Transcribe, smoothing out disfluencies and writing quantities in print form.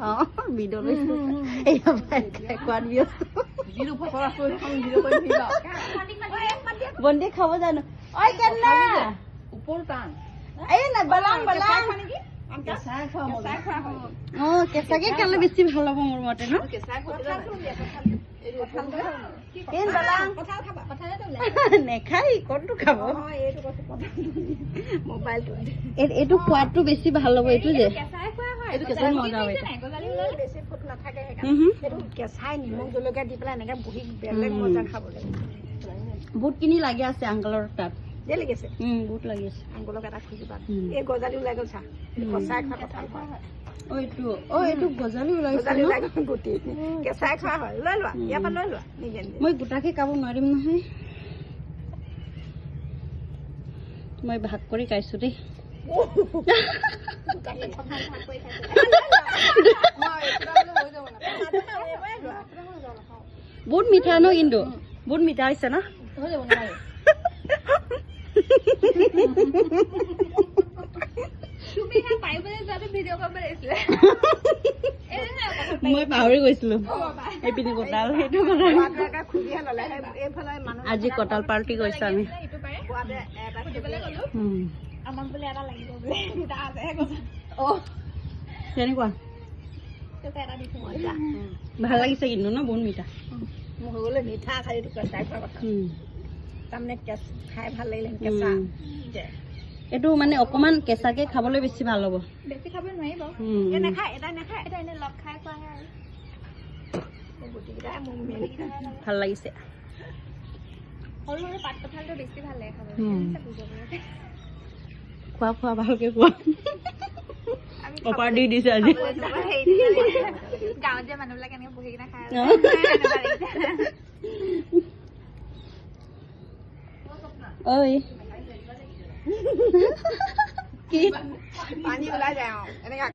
Oh, video lu. Iya, kuat bios. Video photographer không video quên video. Bondi খাবো জানো? ওই কেন না? উপর টান। এই না বালাং বালাং। কেঁচা খোৱা মজা। ও কেঁচাকে খালে বেছি ভাল হ'ব মোৰ মতে ন? কেঁচা খোৱা এই বালাং কঁঠাল খাবা। কঁঠালেতো নেখাই কোনটো খাব? এইটো কৈছে কঁঠাল। মোবাইলটো। এইটো খোৱাটো বেছি ভাল হ'ব এইটো যে। কেঁচাই খোৱা হয়। এইটো কেঁচাই মজা হয়। গজালি ওলালে বেছি ফুট নাথাকে সেইকাৰণে। এইটো কেঁচাই নিমখ জলকীয়া দি পেলাই এনেকে বহি বেলেগ মজা খাবলৈ। বুট কিনি লাগি আছে আংকলৰ তাত। যে লাগিছে বুট লাগি আছে আংগুলক এটা খুজিবা এই গজালি ওলাই গ'ল চা কঁচাই খোৱা কঁঠাল খোৱা হয় এইটো গজালি ওলাইছে গজালি ওলাই গ'ল গুটি কেঁচাই খোৱা হয় লৈ লোৱা ইয়াৰ পৰা লৈ লোৱা নিজে নিজে মই গোটাকে খাব নোৱাৰিম নহয় মই ভাগ কৰি খাইছো দেই বহুত মিঠা ন কিন্তু বহুত মিঠা হৈছে ন মই পাহৰি গৈছিলো এইপিনে কঁঠাল সেইটো আজি কঁঠাল পাৰ্টি কৰিছো আমি কেনেকুৱা ভাল লাগিছে কিন্তু ন বহুত মিঠা মিঠা খাই কেঁচাই খোৱা কথা তাৰমানে খাই ভাল লাগিলে কেঁচা এইটো মানে অকমান কেঁচাকে খাবলৈ বেছি ভাল হ'ব বেছি খাব নোৱাৰিব নাখায় এটা নাখায় এটা এনে লগ খাই খোৱা হয় ভাল লাগিছে সৰু সৰু পাত কঁঠালটো বেছি ভাল লাগে খাবলৈ খোৱা ভালকে খোৱা অপাৰ দি দিছে আজি গাঁৱত যে মানুহবিলাক এনেকে বহি কিনে খাই ঐ কি পানী ওলাই যায় এনেকে